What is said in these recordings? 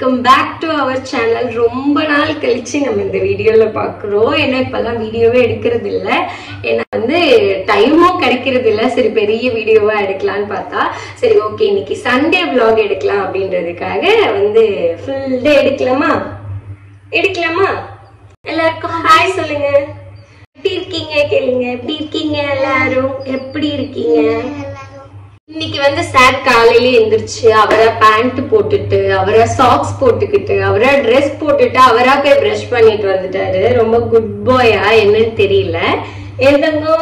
Welcome back to our channel. ரொம்ப நாள் கழிச்சு நம்ம இந்த வீடியோல பாக்குறோம். ஏன்னா இப்பெல்லாம் வீடியோவே எடுக்கிறது இல்ல, ஏன்னா டைமும் கிடைக்கிறது இல்ல. சரி பெரிய வீடியோவா எடுக்கலாம்னு பார்த்தா சரி ஓகே இன்னைக்கு சண்டே vlog எடுக்கலாம் அப்படின்றதுக்காக ஃபுல் டே எடுக்கலாமா எல்லாருக்கும் ஹாய் சொல்லுங்க. எப்படி இருக்கீங்க கேளுங்க. எப்படி இருக்கீங்க எல்லாரும், எப்படி இருக்கீங்க? இன்னைக்கு சார் காலையில எந்திரிச்சு அவரா பேண்ட் போட்டுட்டு அவரா சாக்ஸ் போட்டுக்கிட்டு அவரா ட்ரெஸ் போட்டுட்டு அவரா போய் பிரஷ் பண்ணிட்டு வந்துட்டாரு. ரொம்ப குட் பாயா என்னன்னு தெரியல. எந்தங்கோ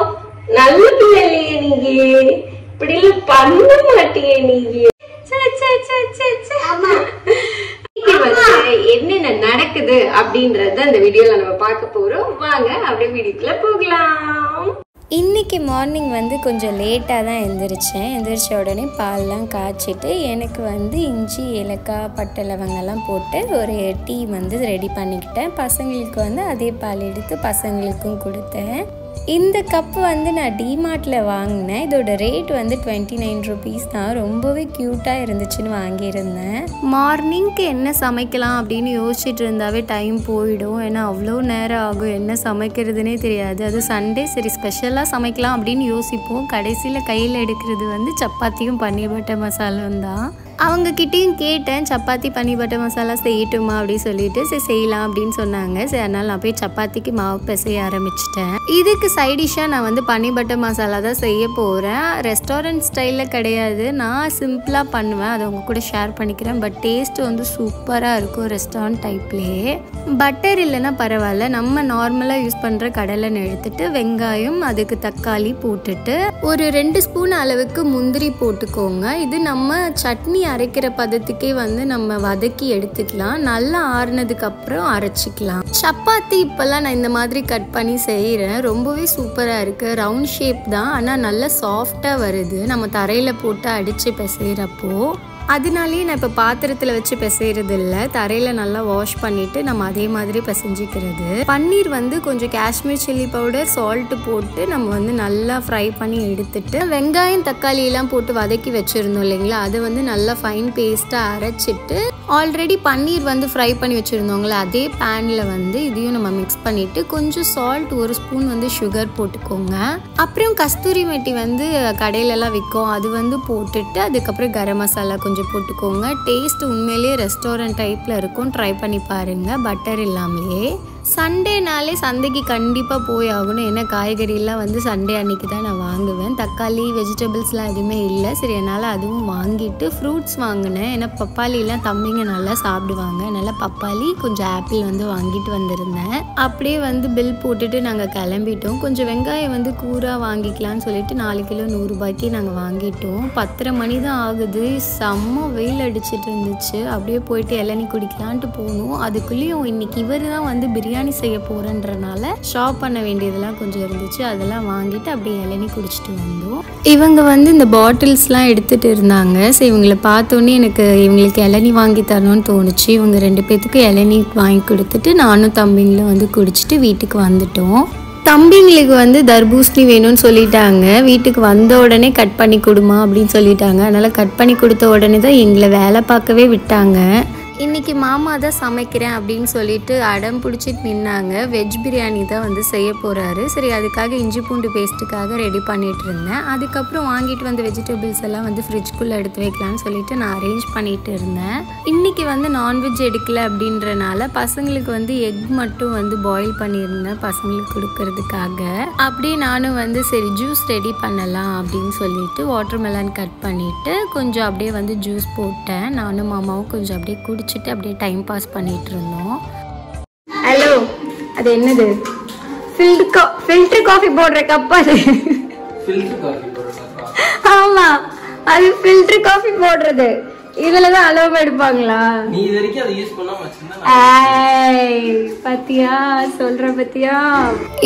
நல்ல பிள்ளை இல்லையே, நீங்க இப்படி எல்லாம் பண்ண மாட்டீங்க நீங்க. என்னென்ன நடக்குது அப்படின்றத அந்த வீடியோல நம்ம பார்க்க போறோம். வாங்க அப்படியே வீடியோக்குள்ள போகலாம். இன்றைக்கி மார்னிங் கொஞ்சம் லேட்டாக தான் எழுந்திரிச்சேன். எழுந்திரிச்ச உடனே பால்லாம் காய்ச்சிட்டு எனக்கு இஞ்சி ஏலக்காய் பட்டை லவங்கெல்லாம் போட்டு ஒரு டீ ரெடி பண்ணிக்கிட்டேன். பசங்களுக்கு அதே பால் எடுத்து பசங்களுக்கும் கொடுத்தேன். இந்த கப்பு நான் டிமார்ட்டில் வாங்கினேன். இதோட ரேட் 29 rupees தான். ரொம்பவே க்யூட்டாக இருந்துச்சுன்னு வாங்கியிருந்தேன். மார்னிங்க்கு என்ன சமைக்கலாம் அப்படின்னு யோசிச்சுட்டு இருந்தாவே டைம் போயிடும். ஏன்னா அவ்வளோ நேரம் ஆகும், என்ன சமைக்கிறதுனே தெரியாது. அது சண்டே சரி ஸ்பெஷலாக சமைக்கலாம் அப்படின்னு யோசிப்போம். கடைசியில் கையில் எடுக்கிறது சப்பாத்தியும் பன்னீர் பட்டர் மசாலும் தான். அவங்கக்கிட்டேயும் கேட்டேன், சப்பாத்தி பன்னீர் பட்டர் மசாலா செய்யட்டுமா அப்படின்னு சொல்லிட்டு சரி செய்யலாம் அப்படின்னு சொன்னாங்க. சரி அதனால் நான் போய் சப்பாத்திக்கு மாவு பிசைய ஆரம்பிச்சிட்டேன். இதுக்கு சைடிஷ்ஷாக நான் பன்னீர் பட்டர் மசாலா தான் செய்ய போகிறேன். ரெஸ்டாரண்ட் ஸ்டைலில் கிடையாது, நான் சிம்பிளாக பண்ணுவேன். அதை உங்க கூட ஷேர் பண்ணிக்கிறேன். பட் டேஸ்ட் சூப்பராக இருக்கும் ரெஸ்டாரண்ட் டைப்லேயே. பட்டர் இல்லைன்னா பரவாயில்ல, நம்ம நார்மலாக யூஸ் பண்ணுற கடலெண்ணெய் எடுத்துட்டு வெங்காயம் அதுக்கு தக்காளி போட்டுட்டு ஒரு 2 ஸ்பூன் அளவுக்கு முந்திரி போட்டுக்கோங்க. இது நம்ம சட்னி அரைக்கிற பதத்துக்கே நம்ம வதக்கி எடுத்துக்கலாம். நல்லா ஆறுனதுக்கு அப்புறம் அரைச்சிக்கலாம். சப்பாத்தி இப்பெல்லாம் நான் இந்த மாதிரி கட் பண்ணி செய்கிறேன். ரொம்பவே சூப்பராக இருக்குது. ரவுண்ட் ஷேப் தான், ஆனால் நல்லா சாஃப்டாக வருது நம்ம தரையில் போட்டு அடித்து பிசைகிறப்போ. அதனாலேயே நான் இப்போ பாத்திரத்தில் வச்சு பிசைகிறது இல்லை, தரையில் நல்லா வாஷ் பண்ணிவிட்டு நம்ம அதே மாதிரி பிசைஞ்சிக்கிறது. பன்னீர் கொஞ்சம் காஷ்மீர் சில்லி பவுடர் சால்ட்டு போட்டு நம்ம நல்லா ஃப்ரை பண்ணி எடுத்துட்டு வெங்காயம் தக்காளியெல்லாம் போட்டு வதக்கி வச்சுருந்தோம் இல்லைங்களா, அதை நல்லா ஃபைன் பேஸ்ட்டாக அரைச்சிட்டு ஆல்ரெடி பன்னீர் ஃப்ரை பண்ணி வச்சுருந்தோங்களா அதே பேனில் இதையும் நம்ம மிக்ஸ் பண்ணிவிட்டு கொஞ்சம் சால்ட் 1 ஸ்பூன் சுகர் போட்டுக்கோங்க. அப்புறம் கஸ்தூரி மெட்டி கடையிலலாம் விற்கும், அது போட்டுட்டு அதுக்கப்புறம் கரம் மசாலா கொஞ்சம் போட்டுக்கோங்க. டேஸ்ட் உண்மையிலேயே ரெஸ்டாரண்ட் டைப்பில் இருக்கும். ட்ரை பண்ணி பாருங்கள் பட்டர் இல்லாமலே. சண்டேனாலே சந்தைக்கு கண்டிப்பாக போய் ஆகணும். ஏன்னா காய்கறிலாம் சண்டே அன்னைக்கு தான் நான் வாங்குவேன். தக்காளி வெஜிடபிள்ஸ்லாம் எதுவுமே இல்லை. சரி என்னால் அதுவும் வாங்கிட்டு ஃப்ரூட்ஸ் வாங்கினேன். ஏன்னா பப்பாளிலாம் தம்பிங்க நல்லா சாப்பிடுவாங்க. அதனால் பப்பாளி கொஞ்சம் ஆப்பிள் வாங்கிட்டு வந்திருந்தேன். அப்படியே பில் போட்டுட்டு நாங்கள் கிளம்பிட்டோம். கொஞ்சம் வெங்காயம் கூராக வாங்கிக்கலான்னு சொல்லிட்டு 4 கிலோ 100 ரூபாய்க்கு நாங்கள் வாங்கிட்டோம். 10:30 மணி தான் ஆகுது. செம்ம வெயில் அடிச்சிட்டு இருந்துச்சு. அப்படியே போயிட்டு இளநீ குடிக்கலான்ட்டு போகணும். அதுக்குள்ளேயும் இன்னைக்கு இவர் தான் பிரியாணி செய்ய போறேன்றனால ஷாப் பண்ண வேண்டியதெல்லாம் கொஞ்சம் இருந்துச்சு. அதெல்லாம் வாங்கிட்டு அப்படியே இளநீ குடிச்சிட்டு வந்தோம். இவங்க இந்த பாட்டில்ஸ்லாம் எடுத்துட்டு இருந்தாங்க. சரி இவங்களை பார்த்தோன்னே எனக்கு இவங்களுக்கு இளநீ வாங்கி தரணும்னு தோணுச்சு. இவங்க 2 பேத்துக்கு இளநீ வாங்கி கொடுத்துட்டு நானும் தம்பிங்களும் குடிச்சிட்டு வீட்டுக்கு வந்துட்டோம். தம்பிங்களுக்கு தர்பூசணி வேணும்னு சொல்லிட்டாங்க. வீட்டுக்கு வந்த உடனே கட் பண்ணி கொடுமா அப்படின்னு சொல்லிட்டாங்க. அதனால் கட் பண்ணி கொடுத்த உடனே தான் எங்களை வேலை பார்க்கவே விட்டாங்க. இன்றைக்கி மாமா தான் சமைக்கிறேன் அப்படின்னு சொல்லிட்டு அடம் பிடிச்சிட்டு நின்னாங்க. வெஜ் பிரியாணி தான் செய்ய போகிறாரு. சரி அதுக்காக இஞ்சி பூண்டு பேஸ்ட்டுக்காக ரெடி பண்ணிகிட்டு இருந்தேன். அதுக்கப்புறம் வாங்கிட்டு வந்த வெஜிடபிள்ஸ் எல்லாம் ஃப்ரிட்ஜ்குள்ளே எடுத்து வைக்கலான்னு சொல்லிட்டு நான் அரேஞ்ச் பண்ணிகிட்டு இருந்தேன். இன்றைக்கி நான்வெஜ் எடுக்கலை அப்படின்றனால பசங்களுக்கு எக் மட்டும் பாயில் பண்ணியிருந்தேன் பசங்களுக்கு கொடுக்கறதுக்காக. அப்படியே நானும் சரி ஜூஸ் ரெடி பண்ணலாம் அப்படின்னு சொல்லிட்டு வாட்டர்மெலன் கட் பண்ணிவிட்டு கொஞ்சம் அப்படியே ஜூஸ் போட்டேன். நானும் மாமாவும் கொஞ்சம் அப்படியே குடிச்சிட்டு அப்படியே டைம் பாஸ் பண்ணிட்டு இருந்தோம். ஹலோ, அது என்னது? ஃபில்டர் காஃபி போடுற கப்பா அது? ஆமா, அது ஃபில்டர் காஃபி போடுறது. இதுலதான் அளவு எடுப்பாங்களா? நீ இது வரைக்கும் அதை யூஸ் பண்ணாம வச்சிருந்தா பத்தியா சொல்ற பத்தியா?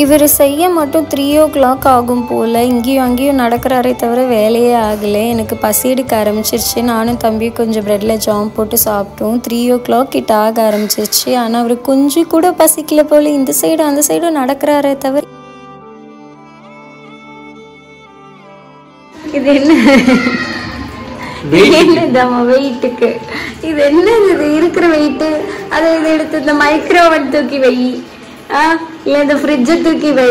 இவர் செய்ய மட்டும் 3 o'clock ஆகும் போல. இங்கேயும் அங்கேயும் நடக்கிறாரே தவிர வேலையே ஆகலை. எனக்கு பசி எடுக்க ஆரம்பிச்சிருச்சு. நானும் தம்பி கொஞ்சம் பிரெட்ல ஜாம் போட்டு சாப்பிட்டோம். 3 o'clock கிட்ட ஆக ஆரம்பிச்சிருச்சு. ஆனால் அவர் கொஞ்சம் கூட பசிக்கல போல. இந்த சைடும் அந்த சைடும் நடக்கிறாரே தவிர. இது என்ன? என்னதாம வெயிட்டுக்கு இது என்ன இது இருக்கிற வெயிட் அதை இதை எடுத்து இந்த மைக்ரோவன் தூக்கி வை இல்ல இந்த ஃப்ரிட்ஜ தூக்கி வை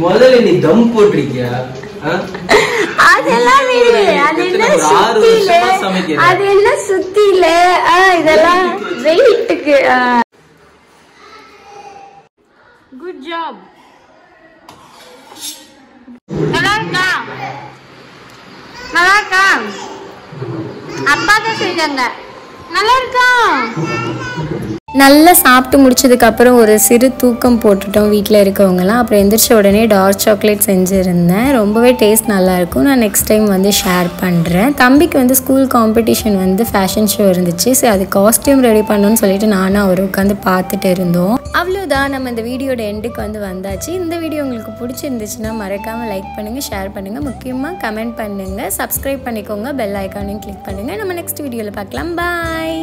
முதல்ல நீ தம் போட்டிருக்கியா அதெல்லாம் அது என்ன சுத்தில அது என்ன சுத்தில இதெல்லாம் வெயிட்டுக்கு குட் ஜாப் நல்லா இருக்கா நல்லா இருக்கா அப்பா தான் செஞ்சாங்க நல்லா இருக்கா நல்லா சாப்பிட்டு முடிச்சதுக்கப்புறம் ஒரு சிறு தூக்கம் போட்டுட்டோம் வீட்டில் இருக்கவங்கலாம். அப்புறம் எந்திரிச்ச உடனே டார்க் சாக்லேட் செஞ்சுருந்தேன். ரொம்பவே டேஸ்ட் நல்லாயிருக்கும். நான் நெக்ஸ்ட் டைம் வந்து ஷேர் பண்ணுறேன். தம்பிக்கு வந்து ஸ்கூல் காம்படிஷன் வந்து ஃபேஷன் ஷோ இருந்துச்சு. ஸோ அது காஸ்டியூம் ரெடி பண்ணணும்னு சொல்லிட்டு நானும் அவர் உட்காந்து பார்த்துட்டு இருந்தோம். அவ்வளோதான், நம்ம இந்த வீடியோட எண்டுக்கு வந்து வந்தாச்சு. இந்த வீடியோ உங்களுக்கு பிடிச்சிருந்துச்சுன்னா மறக்காமல் லைக் பண்ணுங்கள், ஷேர் பண்ணுங்கள், முக்கியமாக கமெண்ட் பண்ணுங்கள், சப்ஸ்கிரைப் பண்ணிக்கோங்க, பெல் ஐக்கானையும் கிளிக் பண்ணுங்கள். நம்ம நெக்ஸ்ட் வீடியோவில் பார்க்கலாம். பாய்.